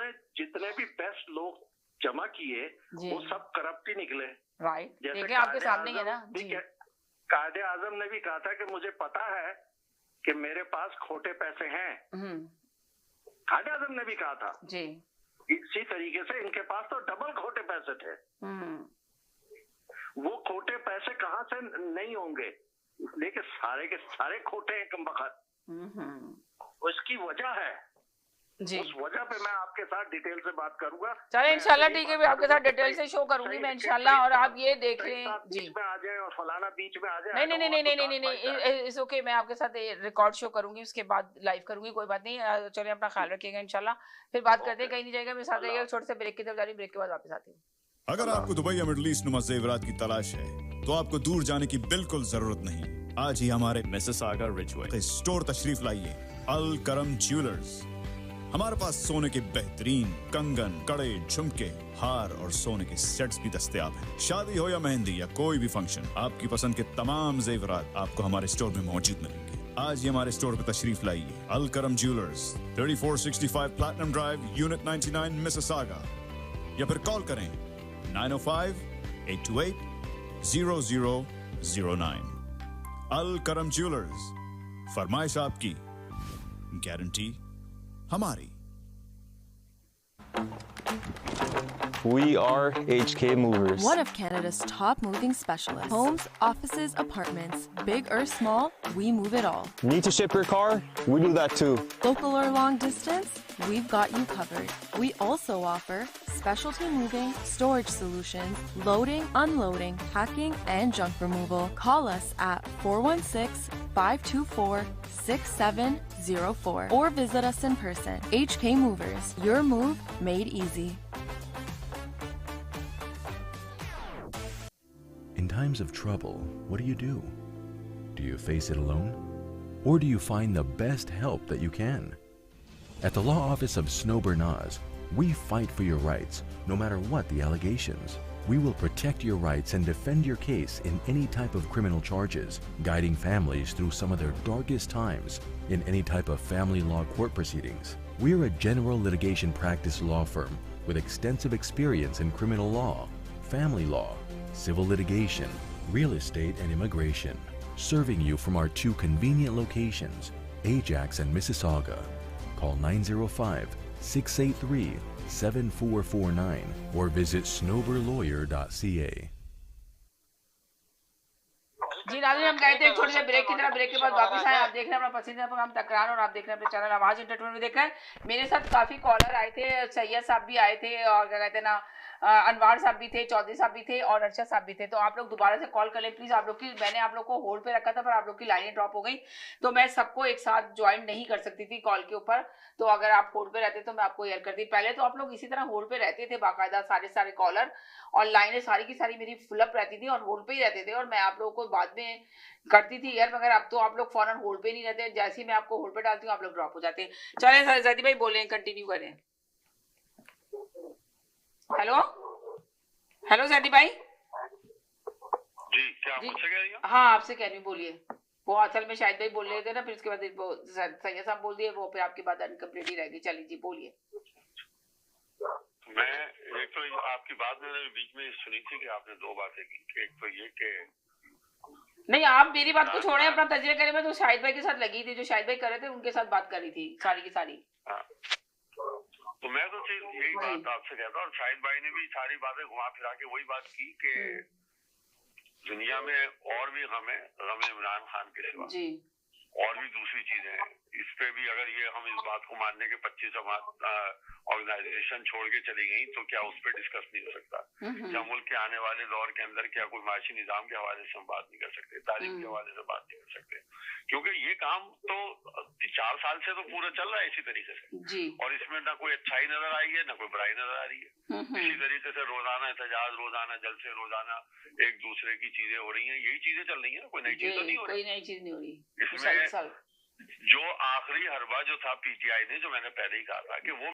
में जितने भी बेस्ट लोग जमा किए वो सब करप्ट ही निकले। राइट, जैसे देखिए आपके सामने ही है ना जी। कायदे आजम ने भी कहा था कि मुझे पता है कि मेरे पास खोटे पैसे हैं। कायदे आजम ने भी कहा था जी। इसी तरीके से इनके पास तो डबल खोटे पैसे थे। वो खोटे पैसे कहां से नहीं होंगे, इसलिए कि सारे के सारे खोटे हैं कमबख्त। उसकी वजह है जी। उस वजह पे मैं आपके साथ डिटेल से बात करूंगा। चलिए इंशाल्लाह ठीक है, मैं आपके साथ डिटेल से शो करूंगी मैं इंशाल्लाह। और आप ये देख लें जी, बीच में आ जाए और फलाना बीच में आ जाए। नहीं नहीं नहीं नहीं नहीं नहीं, इट्स ओके, मैं आपके साथ रिकॉर्ड शो करूंगी, उसके बाद लाइव करूंगी, कोई बात नहीं। चलिए अपना ख्याल रखिएगा इंशाल्लाह, फिर बात करते हैं। कहीं नहीं जाएगा, मेरे साथ रहिएगा। छोटे से ब्रेक की तरफ जा रही, ब्रेक के बाद वापस आती हूँ। अगर आपको दुबई या मिडिल ईस्ट नुमा ज़ेवरात की तलाश है तो आपको दूर जाने की बिल्कुल जरूरत नहीं। आज ही हमारे मिसिसागा रिचवे स्टोर तशरीफ लाइए, अल करम ज्वेलर्स। हमारे पास सोने के बेहतरीन कंगन, कड़े, झुमके, हार और सोने के सेट्स भी दस्तयाब हैं। शादी हो या मेहंदी या कोई भी फंक्शन, आपकी पसंद के तमाम जेवरात आपको हमारे स्टोर में मौजूद मिलेंगे। आज ही हमारे स्टोर पर तशरीफ लाइए, अल करम jewellers, 3465 platinum drive, unit 99, Mississauga. या फिर कॉल करें 905-828-0009। अल करम ज्वेलर्स, फरमाइश आपकी, गारंटी हमारी। We are HK Movers. One of Canada's top moving specialists. Homes, offices, apartments, big or small, we move it all. Need to ship your car? We do that too. Local or long distance, we've got you covered. We also offer specialty moving, storage solutions, loading, unloading, packing, and junk removal. Call us at 416-524-6704 or visit us in person. HK Movers, your move made easy. In times of trouble, what do? Do you face it alone? Or do you find the best help that you can? At the law office of Snow Bernaz, we fight for your rights, no matter what the allegations. We will protect your rights and defend your case in any type of criminal charges, guiding families through some of their darkest times in any type of family law court proceedings. We are a general litigation practice law firm with extensive experience in criminal law, family law, civil litigation, real estate, and immigration, serving you from our two convenient locations, Ajax and Mississauga. Call 905-683-7449 or visit snowberlawyer.ca. जी नाज़रीन, हम गए थे एक छोटे से break की तरफ, break के बाद वापस आए। आप देख रहे हैं अपना पसंदीदा प्रोग्राम तकरार और आप देख रहे हैं अपने चैनल आवाज एंटरटेनमेंट में। देख रहे हैं मेरे साथ काफी कॉलर आए थे, सैयद साहब भी आए थे और क्या कहते हैं ना अनवार साहब भी थे, चौधरी साहब भी थे और अर्शद साहब भी थे। तो आप लोग दोबारा से कॉल कर लें प्लीज। आप लोग की मैंने आप लोग को होल्ड पे रखा था पर आप लोग की लाइनें ड्रॉप हो गई, तो मैं सबको एक साथ ज्वाइन नहीं कर सकती थी कॉल के ऊपर। तो अगर आप होल्ड पे रहते तो मैं आपको हेल्प करती। पहले तो आप लोग इसी तरह होल्ड पे रहते थे बाकायदा, सारे कॉलर, और लाइनें सारी की सारी मेरी फुलअप रहती थी और होल्ड पे ही रहते थे और मैं आप लोगों को बाद में करती थी यार, मगर अब तो आप लोग फौरन होल्ड पे नहीं रहते। जैसे ही मैं आपको होल्ड पे डालती हूँ आप लोग ड्रॉप हो जाते हैं। चलें जैदी भाई बोलें, कंटिन्यू करें। हेलो जैदी भाई जी, क्या आप मुझसे कह रही हैं? हाँ आपसे कह रही हूँ, बोलिए। वो असल में शायद भाई बोल रहे थे ना, फिर उसके बाद सैयद साहब बोल दिए, वो फिर आपकी बात अनकम्प्लीट ही रह गई। चलिए जी बोलिए। मैं एक तो आपकी बात मैंने बीच में सुनी थी कि आपने दो बातें की, एक तो ये कि नहीं आप मेरी बात को छोड़ें, अपना तजिया करें। मैं तो शाहिद भाई के साथ लगी थी, जो शाहिद भाई कर रहे थे उनके साथ बात कर रही थी सारी की सारी। तो मैं तो सिर्फ यही बात आपसे कहता हूँ, और शाहिद भाई ने भी सारी बातें घुमा फिरा के वही बात की कि दुनिया में और भी गम है, गम इमरान खान के सिवा जी, और भी दूसरी चीजें हैं। इस पे भी अगर ये हम इस बात को मानने के 25 ऑर्गेनाइजेशन छोड़ के चली गई तो क्या उस पर डिस्कस नहीं हो सकता? क्या मुल्क के आने वाले दौर के अंदर क्या कोई माशी निजाम के हवाले से हम बात नहीं कर सकते, तालीम के हवाले से बात नहीं कर सकते? क्योंकि ये काम तो 4 साल से तो पूरा चल रहा है इसी तरीके से जी, और इसमें ना कोई अच्छाई नजर आई है ना कोई बुराई नजर आ रही है। इसी तरीके से रोजाना एहतजाज, रोजाना जलसे, रोजाना एक दूसरे की चीजें हो रही हैं, यही चीजें चल रही है ना, कोई नई चीज तो नहीं हो रही। कोई नई चीज नहीं हो रही इसमें जो आखिरी हरबा जो था पीटीआई ने, जो मैंने पहले ही कहा था कि वो